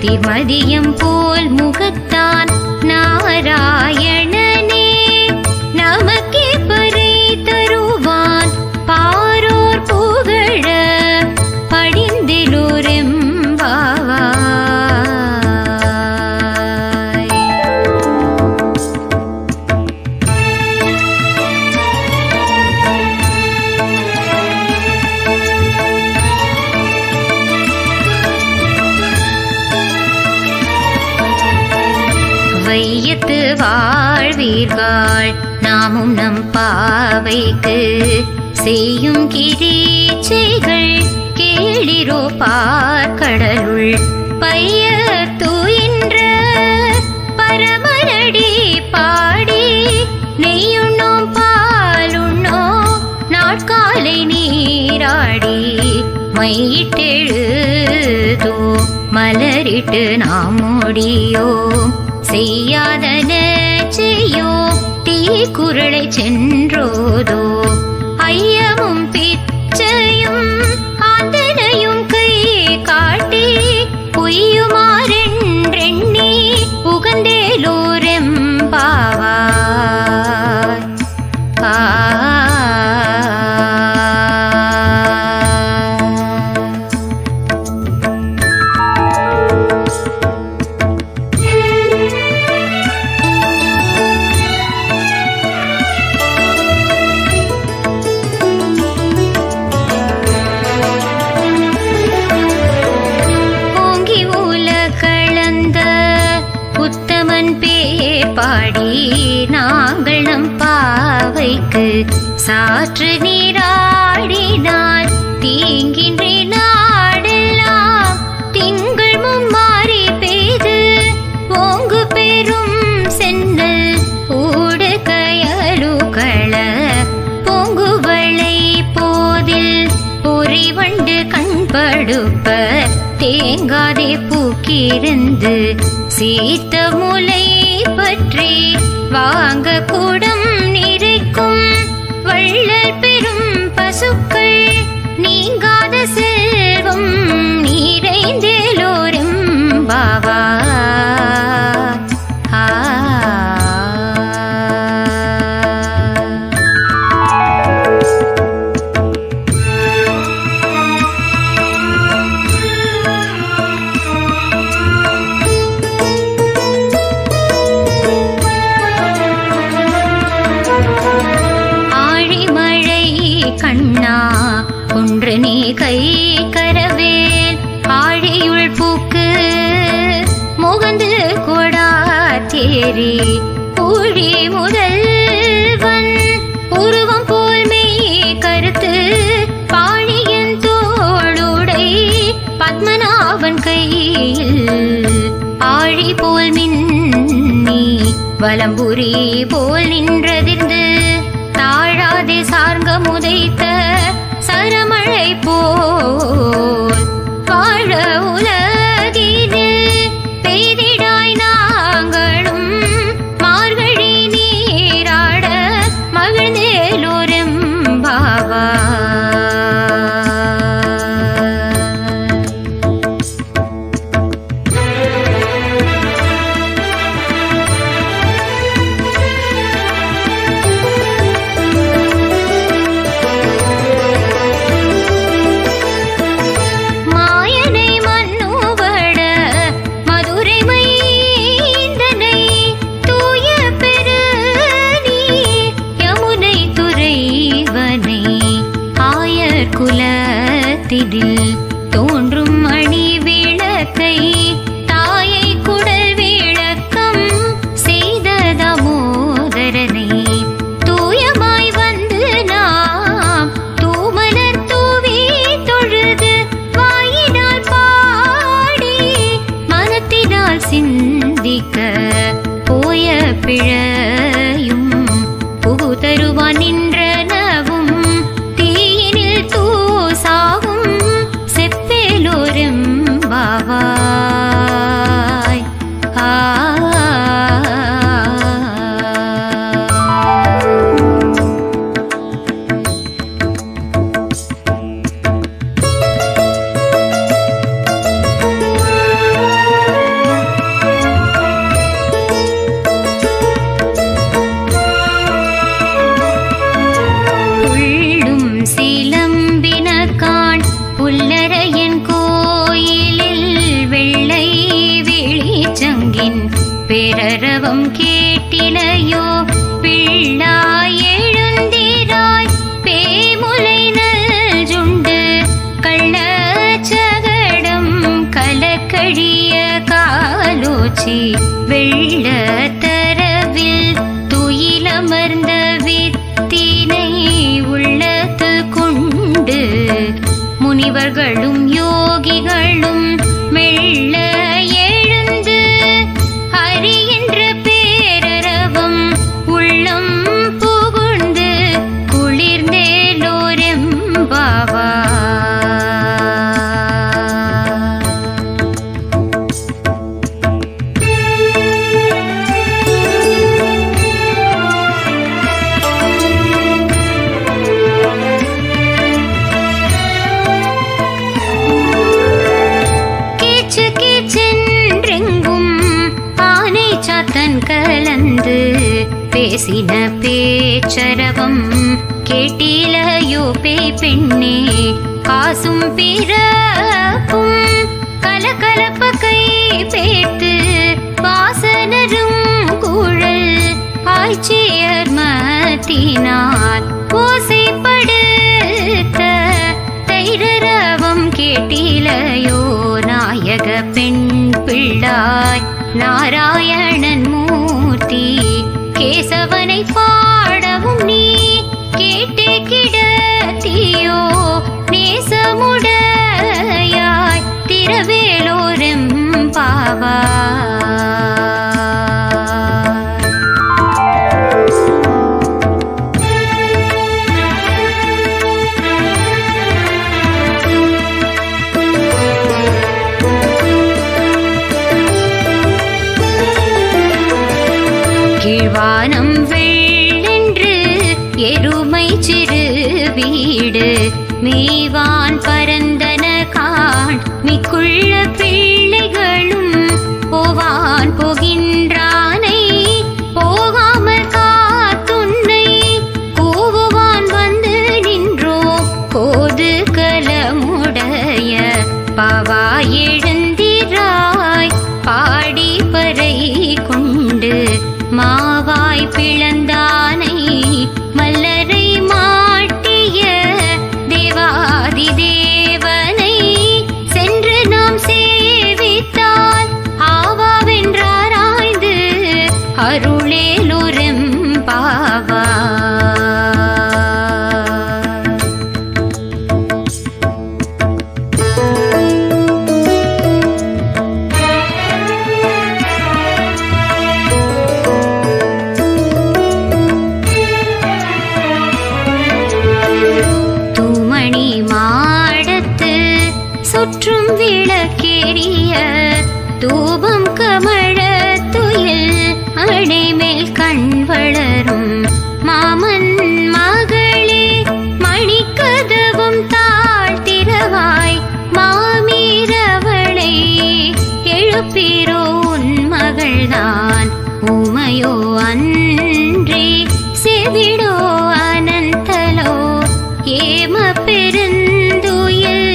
திருமதியம் போல் முகத்தான் நாராயணனே நமக்கே பறை தருவான் பாரோர் புகழ படிந்திலோரெம்பாவாய். வையத்து வாழ்வீர்கள் நாமும் நம் பாவைக்கு செய்யும் கிரீச்சைகள் கேளிரோ பார்க்கடலுள் பையர் தூயின்ற பரமரடி பாடி நெய்யுண்ணோம் பாலுண்ணோம் நாட்காலை நீராடி மையிட்டெழுதோ மலரிட்டு நாம் முடியோம் செய்யாதன செய்யோ தீக்குறளை சென்றோதோ ஐயமும் பிச்சையும் ஆந்தனையும் கை காட்டி பொய்யுமாறென்றெண்ணி உகந்தேலோரெம்பாவாய். பாடி நாங்கள் நம் பாவைக்கு சாற்று நீராடினால் தீங்கின்றி நாடெல்லாம் திங்கள் மும்மாறி பெய்து ஓங்கு பெரும் சென்னல் ஊடு கயலுகள பொங்குவளை போதில் பொறிவண்டு கண்படுப்ப தேங்காதே பூக்கிருந்து சீத்த முலை பற்றி வாங்க கூடம் நிறைக்கும் வள்ளல் பெரும் பசுக்கள் நீங்காத செல்வம் நிறைந்தேலோரெம்பாவாய். ஒன்று நீ கை கரவேல் ஆழியுள் பூக்கு முகந்து கொடா தேரி ஊழி முதல்வன் உருவம் போல் மெய் கருத்து பாழியன் தோளுடை பத்மநாபன் கையில் ஆழி போல் மின்னி வலம்புரி போல் நின்றதிர்ந்து தாழாதே சார்ங்க முதைத்த சரமழை போல் வாழ உலகினில் பெய்திடாய் நாங்களும் மார்கழி நீராட மகிழ்ந்தேலோரெம்பாவாய். பேரரவம் கேட்டிலையோ பிள்ளாய் எழுந்திராய் பேமுலை நல்ஜுண்டு கள்ளச்சகடம் கலக்கழிய காலோச்சி வெள்ள தரவில் துயிலமர்ந்த வித்தினை உள்ளத்து கொண்டு முனிவர்களும் யோகிகளும் மெல்ல எழுந்து ஹரி என்ற பேரரவம் உள்ளம் புகுந்து குளிர்ந்தேலோரெம்பாவா. கலந்து பேசின பேச்சரவம் கேட்டிலையோ பேய் பெண்ணே காசும் பிறப்பும் கலகலப்ப கை பேத்து வாசனரும் குழல் ஆய்ச்சியர் மத்தினால் ஓசைப்படுத்த தைரரவம் கேட்டிலையோ நாயக பெண் பிள்ளாய் நாராயணன் மூர்த்தி கேசவனை பாடவும் நீ கேட்டே கிடத்தியோ நேசமுடையாய் திரவேலோரெம்பாவா. கீழ்வானம் வெள்ளென்று எருமை சிறு வீடு மேவான் பரந்தன காண் மிக்குள்ள பிள்ளைகளும் போவான் போகின்றானை போகாமல் காத்துன்னை கூவுவான் வந்து நின்றோ கோது கலமுடைய பாவா எழுந்திராய் பாடி பறை கொண்டு மாவாய் பிளந்தானை மல்லரை மாட்டிய தேவாதி தேவனை சென்று நாம் சேவித்தால் ஆவாவென்றாராய்ந்து அருளேலோரெம்பாவா. சுற்றும் விளக்கேறிய தூபம் கமழ துயில் அடைமேல் கண் வளரும் மாமன் மகளே மணிக்கதவும் தாழ்த்திரவாய் மாமீரவளை எழுப்பிரோ உன் மகள்தான் உமையோ அன்றே செவிடோ அனந்தலோ ஏம பெருந்துயில்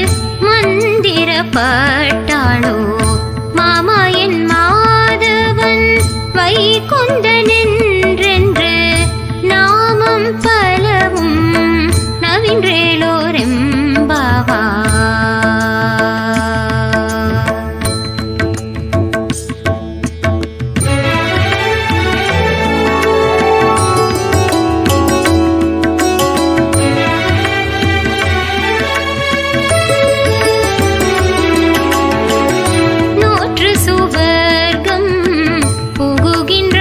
மந்திரப்பட்டாளோ மாமா என் மாதவன் வைகுந்தனென்றென்று நாமம் பலவும் நவின்றேலோரெம்பாவா. நோற்று சுவர்க்கம் புகுகின்ற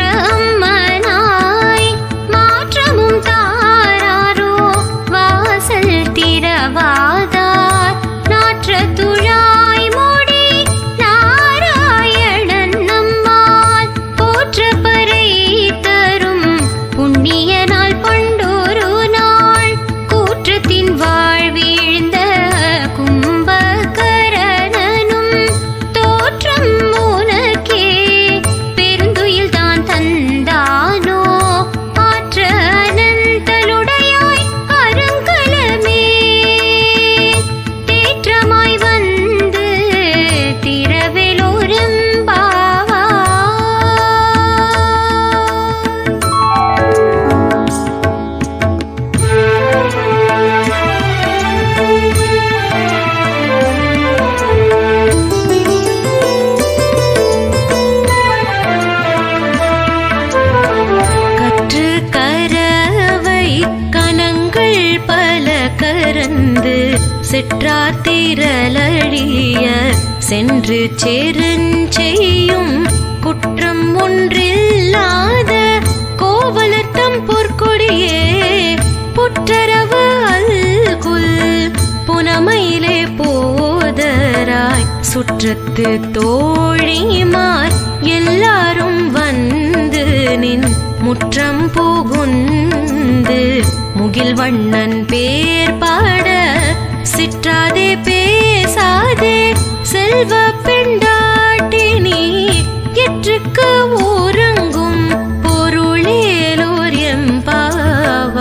செற்றார் திரளழிய சென்று சேருஞ்செய்யும் குற்றம் ஒன்றில்லாத கோவலத்தம் பொற்கொடியே புற்றரவு அல்குல் புனமையிலே போதராய் சுற்றத்து தோழிமார் எல்லாரும் வந்து நின் முற்றம் புகுந்து முகில் வண்ணன் பேர் பாட சிற்றாதே பேசாதே செல்வ பெண்டாட்டினி எற்றுக்கு ஊரங்கும் பொருளேலோர் எம்பாவாய்.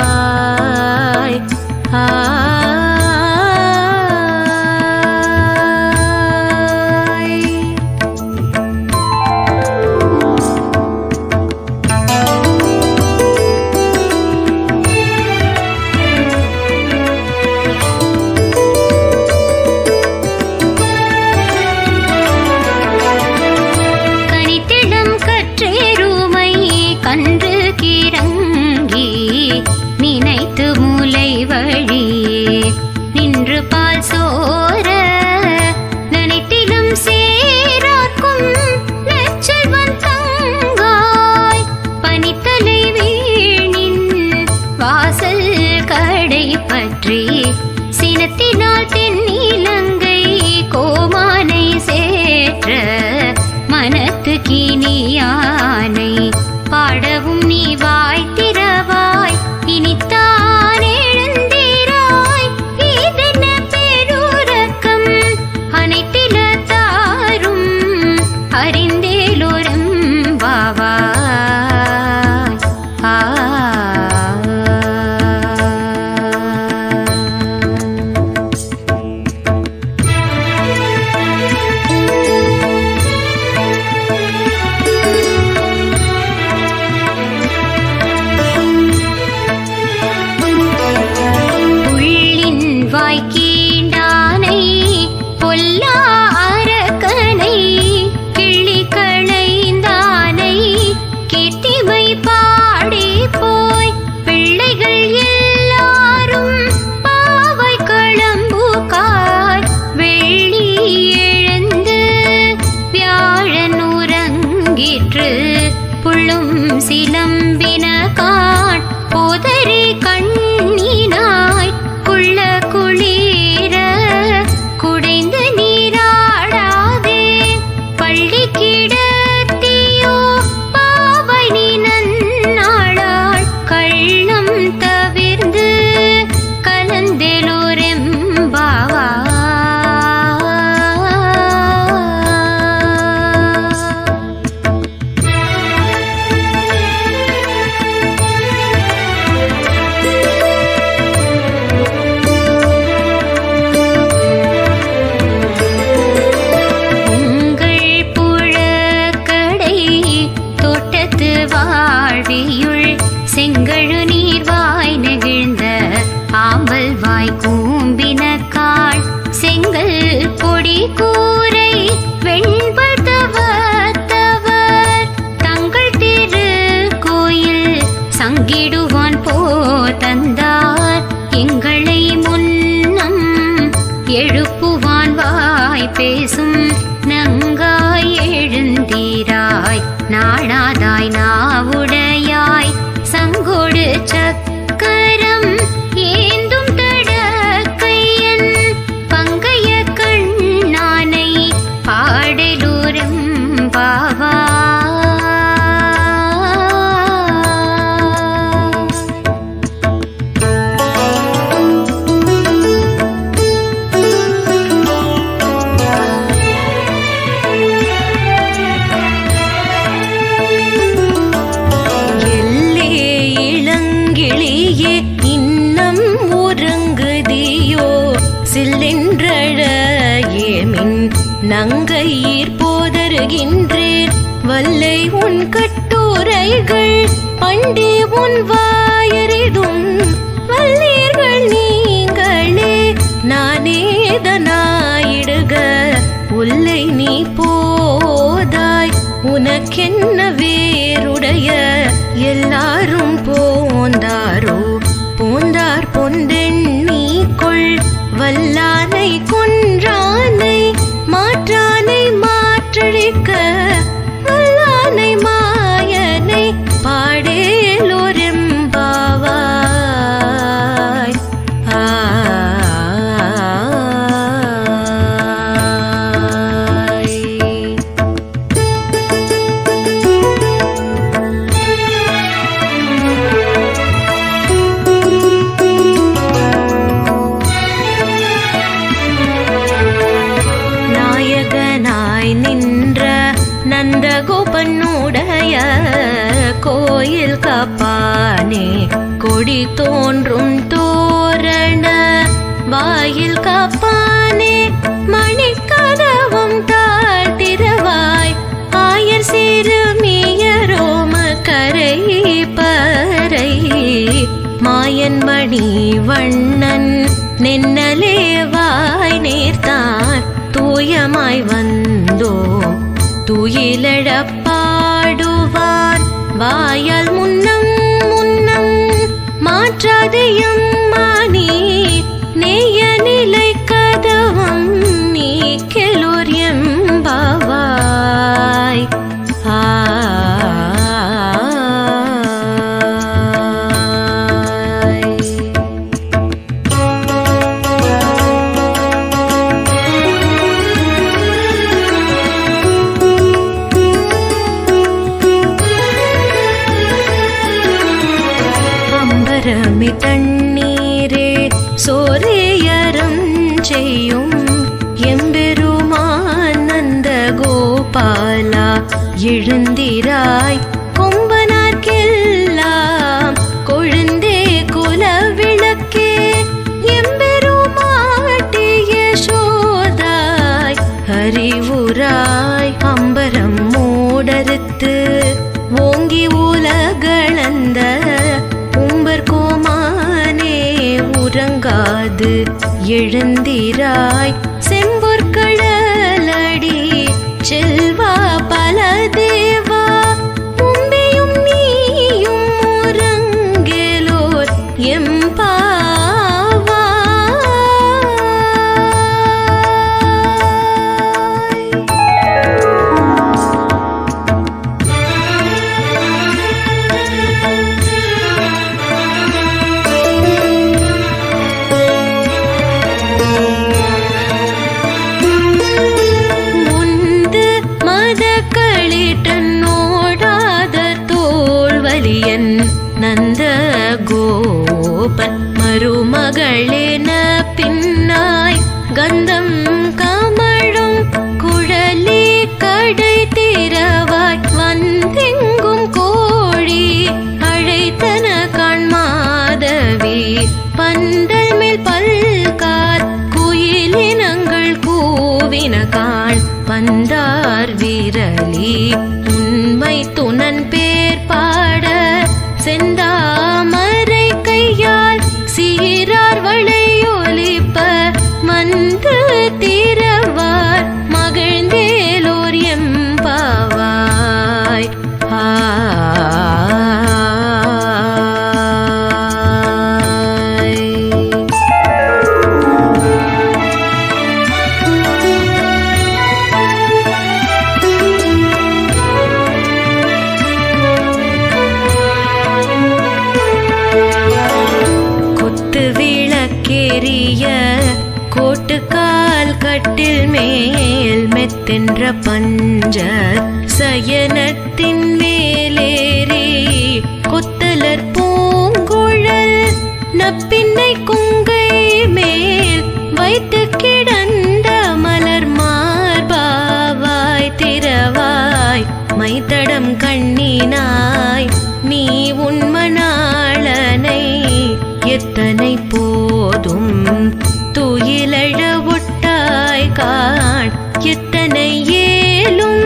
கன்று கிறங்கி நினைத்து மூலை வழியே நின்று பால் சோர நினைத்திலும் சேராக்கும் நெச்சல்வன் தங்காய் பனித்தலை வீணின் வாசல் கடை பற்றி சினத்தினால் தென்னிலங்கை கோமானை சேற்ற மனத்து கினியானை பாடவும் நீ வாய் திறவாய் இனித்தான் எழுந்திராய் இதென்ன பெருரக்கம் அனைத்தில தாரும் அறிந்தேலோரும் வாவாய். வாய்க்கீண்டானை பொல்லா அரக்கனை கிள்ளி களைந்தானை கீர்த்திமை பாடி போய் பிள்ளைகள் எல்லாரும் பாவை களம்புகார் வெள்ளி எழுந்து வியாழன் உறங்கிற்று புள்ளும் சிலம்பின காட் போதரை கண்ணினாய் குள்ள குளிர குடைந்து நீராடாதே பள்ளி கிடத்தியோ பாவை நீ நன்னாளாள் கள்ளம் தவிர்ந்து கலந்தெலோரெம்பாவா. வாழ்வியுள் செங்கழு நீர் வாய் நெகிழ்ந்த ஆம்பல் வாய் கூம்பினக்காள் செங்கல் பொடி கூரை வெண்பல் தவத்தவர் தங்கள் திரு கோயில் சங்கிடுவான் போதந்தார் எங்களை முன்னம் எழுப்புவான் வாய் பேசும் நங்காய் எழுந்தீராய் நாடாதாய் நாவுடையாய் சங்கொடு சக்கரம் ஏந்தும் தடக்கையன் பங்கைய கண்ணானை பாடலூரம் பாவா. இன்னம் உறங்குதியோ சில்லென்றழ ஏமின் நங்கையீர் போதருகின்றேன் வல்லை உன் கட்டுரைகள் பண்டே உன் வாயறிதும் வல்லீர்கள் நீங்களே நானேதனாயிடுக உல்லை நீ போதாய் உனக்கென்ன வேறுடைய எல்லாரும் போந்தாரோ போந்தார் பொந்தெண்ணி கொள் வல்லானை கொன்றானை மாற்றானை மாற்றழிக்க வல்லானை மாயனை பாடேலோரெம்பாவாய். நாயகனாய் நின்ற நந்தகோபனுடைய கோயில் காப்பானே கொடி தோன்றும் தோரண வாயில் காப்பானே மணிக்கதவும் தாழ்த்திரவாய் ஆயர் சிறுமியரோம கரை பறை மாயன் மணி வண்ணன் நென்னலேவாய் நேர்த்தான் தூயமாய் வந்தோம் துயிலழப் பாடுவான் வாயால் முன்னம் முன்னம் மாற்றாதையும் மானி நேய நிலை கதவம் நீக்கெலோர் எம்பாவாய். அம்பரமி தண்ணீரே சோரேயரம் செய்யும் எம்பெருமான் நந்த கோபாலா எழுந்திராய் கொம்பனார்க்கெல்லாம் கொழுந்தே குல விளக்கே எம்பெருமாட்டிய சோதாய் அறிவுராய் அம்பரம் மூடறுத்து ஓங்கி உலகளந்த உம்பர் கோமானே உறங்காது எழுந்திராய் செம்பொற்கடலடி செல்வா பல தேவா உம்பியும் நீயும் உறங்கேலோர் எம்பாவாய். முந்து மத களிட்டனோடாத தோல்வலியன் நந்த கோபன் மருமகளென பின்னாய் கந்தம் கமழும் குழலி கடை திரவாய் வந்தெங்கும் கோழி அழைத்தன காண்மாதவி பந்தல் மேல் பல்கார் குயிலினங்கள் கூவின காண் பந்தார் விரலி உண்மை துணன் பேர் பாட செந்தாமரை கையால் சீரார் வளையொலிப்ப மந்து திரவார் மகிழ்ந்தேலோர் எம்பாவாய். கொத்து விளக்கேறிய கோட்டுக்கால் கட்டில் மேல் மெத்தென்ற பஞ்ச சயனத்தின் மேலேறி கொத்தலர் பூங்குழல் நப்பின்னை குங்கை மேல் வைத்து கிடந்த மலர் மார்பாவாய் திரவாய் மைத்தடம் கண்ணினாய் நீ உண்மனாளனை எத்தனை போதும் துயிலழ ஒட்டாய் காண் எத்தனை ஏலும்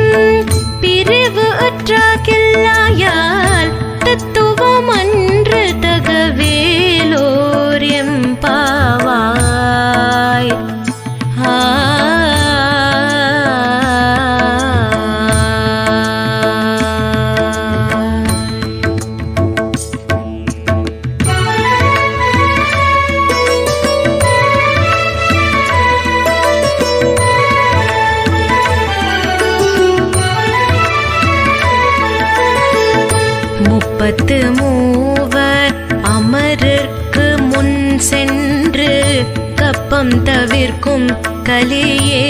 பிரிவு அற்றாகில்லாயால் தத்துவம் அன்று தகவேலோர் எம்பாவாய். 33 அமரர்க்கு முன் சென்று கப்பம் தவிர்க்கும் கலியே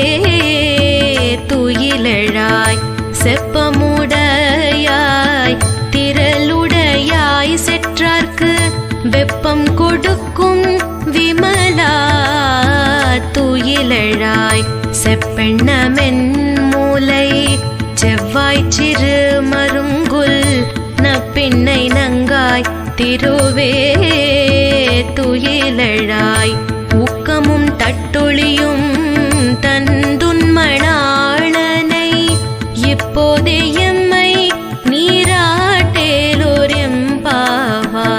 துயிலெழாய் செப்பமுடையாய் திரளுடையாய் செற்றார்க்கு வெப்பம் கொடுக்கும் விமலா துயிலெழாய் செப்பெண்ணமென் மூலை செவ்வாய் சிறு மருங்குல் நப்பின்னை நங்காய் திருவே துயிலெழாய் ஊக்கமும் தட்டொழியும் தந்துன்மணாளனை இப்போதே எம்மை நீராட்டேலோர் எம்பாவாய்.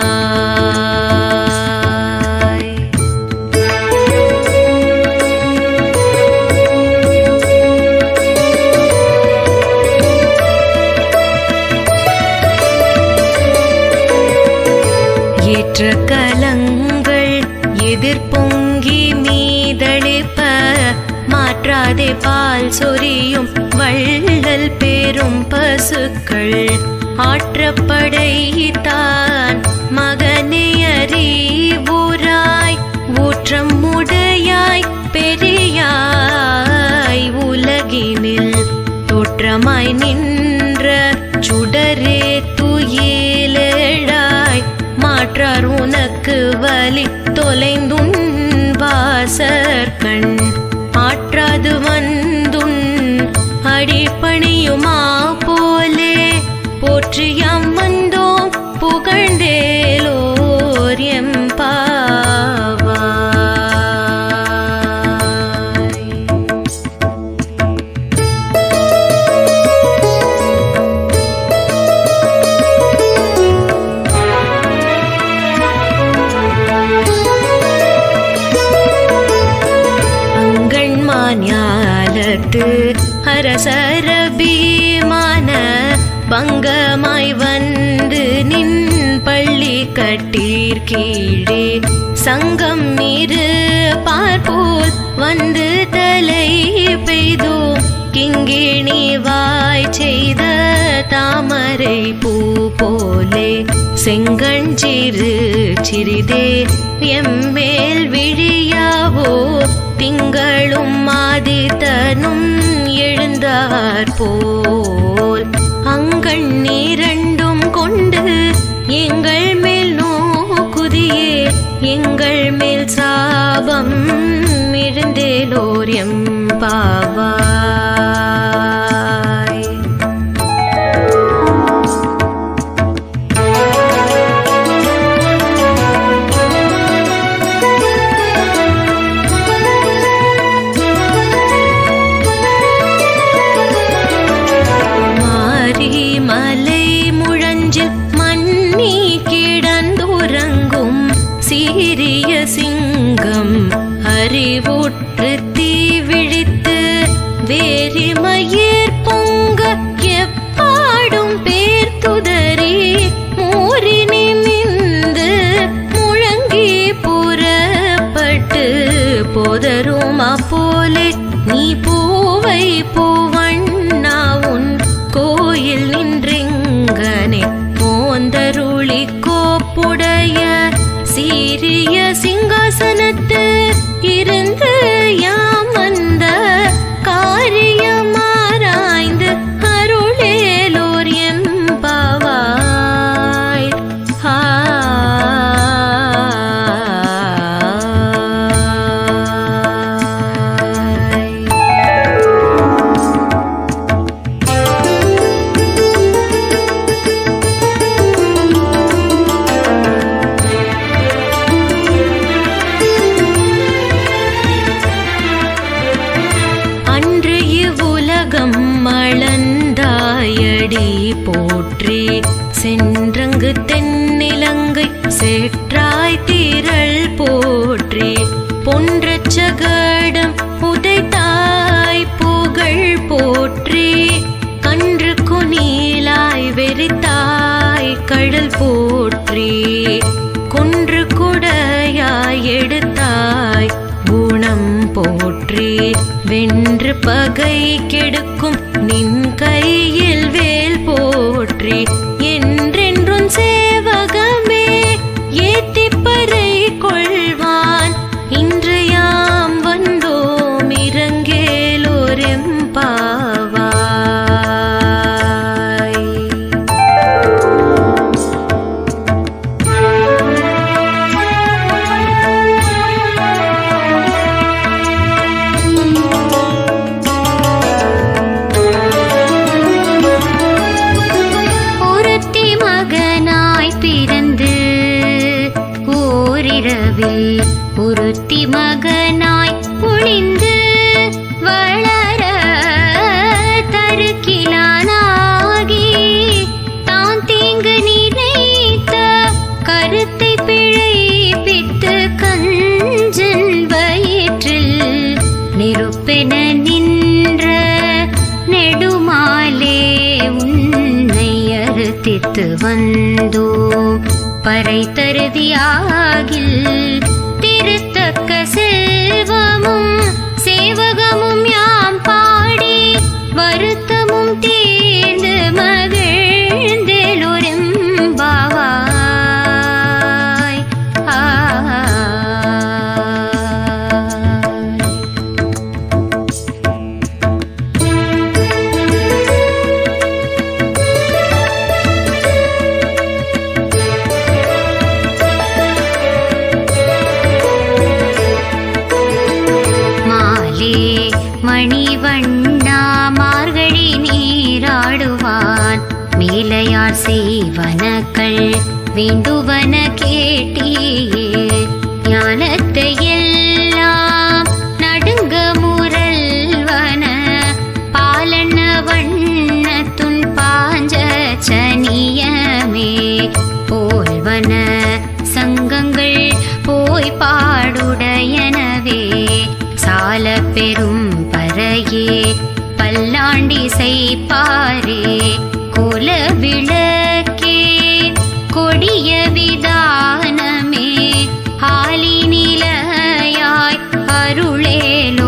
ஏற்ற கலங்கள் எதிர்பொங்கி மீதளிப்ப மாற்றாதே பால் சொரியும் வள்ளல் பேரும் பசுக்கள் ஆற்றப்படைத்தான் மகனே அறிவுராய் ஊற்றம் உடையாய் பெரியாய் உலகினில் தோற்றமாய் நின்ற சுடரே துயிலெழாய் மாற்றார் உனக்கு வலி தொலைந்துன் வாசற்கண் ஆற்றாது வந்துன் அடிப்பணியுமா போலே போற்றியாம் வந்தோம் புகழ்ந்தேலோர் எம்பாவாய். ஞாலத்து அரசர பீமான பங்கமாய் வந்து நின் பள்ளி கட்டீர் கீழே சங்கம் மீது பார்ப்போல் வந்து தலை பெய்தோ கிங்கிணி வாய் செய்த தாமரை பூ போலே செங்கஞ்சிறு சிறிதே எம்மேல் விழியாவோ திங்களும் மாதித்தனும் எழுந்தார் போல் அங்கண் நீரண்டும் கொண்டு எங்கள் மேல் நோக்குதியே எங்கள் மேல் சாபம் இருந்தேலோர் எம்பாவாய். மலை முழஞ்சில் மன்னி கிடந்துறங்கும் சீரிய சிங்கம் அறிவுற்று தீ விழித்து வேரிமயிர் பொங்க எப்பாடும் பேர் துதறி மூறி நிமிந்து முழங்கி புறப்பட்டு போதருமா போலே நீ பூவை பூவண்ணா உன் கோயில் நின்றெங்கனே போந்தருளி கோப்புடைய சீரிய சிங்காசனத்து இருந்து யாம் வந்த காரியமாராய்ந்து அருளேலோர் எம்பாவாய். மளந்தாயடி போற்றி சென்றங்கு தென்னிலங்கை சேற்றாய் திரள் போற்றி பொன்றச் சகடம் உதைத்தாய் புகழ் போற்றி கன்று குனிலாய் வெறித்தாய் கடல் போற்றி குன்று குடையாய் எடுத்தாய் குணம் போற்றி வென்று பகை கெடுக்கும் நின் கையில் வேல் போற்றி என்றென்று இரவில் ஒருத்தி மகனாய் பொழிந்து வளர தருக்கிலானாகி தான் தீங்கு நினைத்த கருத்தை பிழைப்பித்து கஞ்சன் வயிற்றில் நெருப்பென நின்ற நெடுமாலே உன்னை அறுத்தித்து வந்தோ பறை தருதியாகில் திருத்தக்க செல்வமும் சேவகமும் யாம் பாடி வருத்தமும் தீர்ந்து மகிழ்ந்தெழும்பவாய். மணிவண்ணா மார்கழி நீராடுவான் மேலையார் செய்வனக்கள் வேண்டுவன கேட்டியே ஞானத்தை எல்லாம் நடுங்க முரல்வன பாலன வண்ணத்துன் பாஞ்ச சனியமே போல்வன சங்கங்கள் போய் பாடுடையனவே சால பெரும் பறையே பல்லாண்டி செய்பாரே கோல விளக்கே கொடிய விதானமே ஆலி நிலையாய் அருளேலோரெம்பாவா.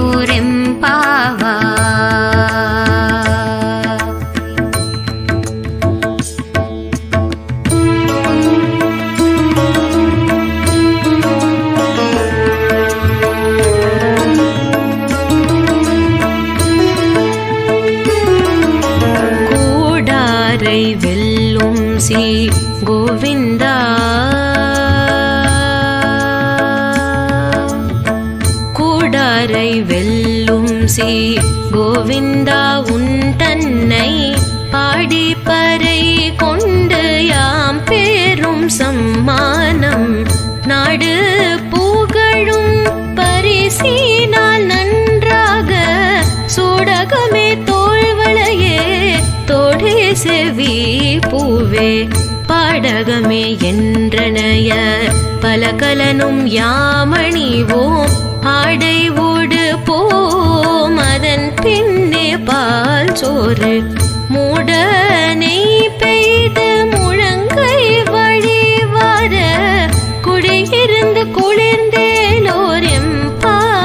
வெல்லும் சி கோவிந்தா கூடாரை வெல்லும் சி கோவிந்தா உன் தன்னை பாடி பறை கொண்டு யாம் பேரும் சம்மானம் நாடு புகழும் பரிசினால் நன்றாக சூடகமே தோள்வளையே தோடே செவி பூவே பாடகமே என்றனைய பலகலனும் யாமணிவோம் ஆடை ஓடு போம் அதன் பின்னே பால் சோறு மூடனை பெய்து முழங்கை வழி வர குடியிருந்து குளிர்ந்தேலோர் எம்பாவாய்.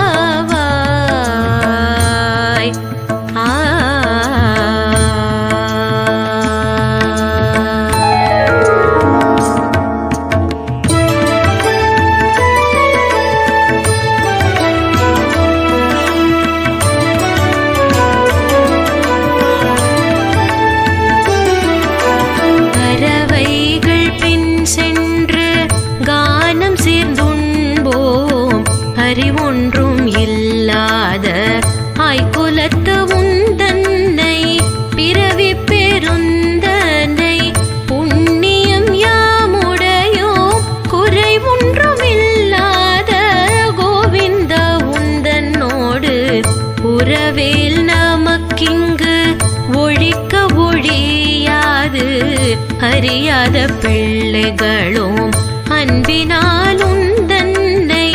அறிவொன்றும் இல்லாத ஆய்குலத்து உந்தன்னை பிறவி பெருந்தனை புண்ணியம் யாமுடையோ குறை ஒன்றும் இல்லாத கோவிந்த உந்தன்னோடு உறவேல் நமக்கிங்கு ஒழிக்க ஒழியாது அறியாத பிள்ளைகளும் அன்பினால் உந்தன்னை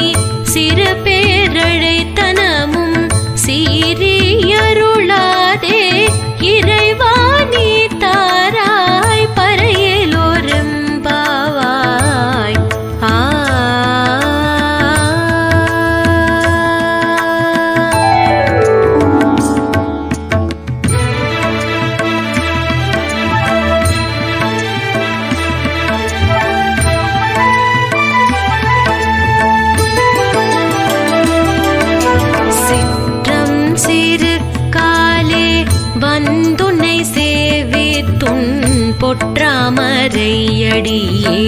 சிறு பேரழைத்தனமும் சீரியருளாதே இறைவா நீ தாராய் பறையலோரெம்பாவாய். வந்துன்னை சேவித்துன் பொற்றாமரையடியே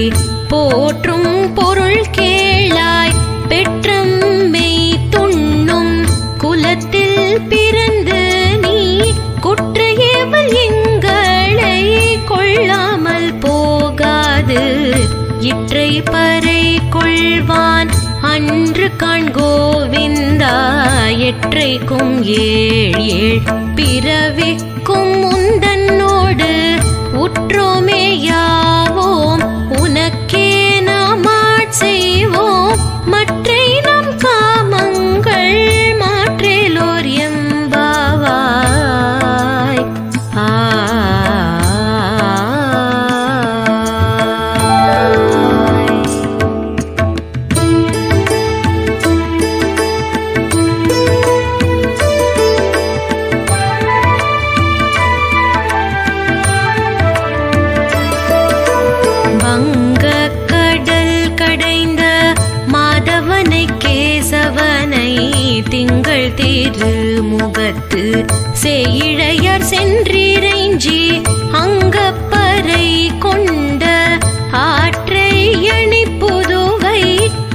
போற்றும் பொருள் கேளாய் பெற்றம்மை துண்ணும் குலத்தில் பிறந்து நீ குற்றையேவல் எங்களை கொள்ளாமல் போகாது இற்றை பறை கொள்வான் அன்று காண்கோவிந்தா எற்றைக்கும் ஏழ் பிறவிக்கும் முந்தன்னோடு உற்றோமே யாவோம் உனக்கே நாம் செய்வோம் மற்றை நம் காமங்கள் மாற்றேலோர் எம்பாவாய். திங்கள் திருமுகத்து சேயிழையர் சென்றிறைஞ்சி அங்கப்பறை கொண்ட ஆற்றை அணி புதுவை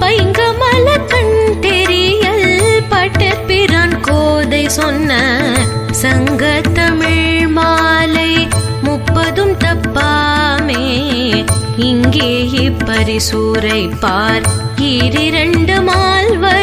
பைங்கமல கண் தெரியல் பட்டபிரான் கோதை சொன்ன சங்கத்தமிழ் மாலை 30 தப்பாமே. இங்கே இப்பரிசூரை பார் 2 மால்வர்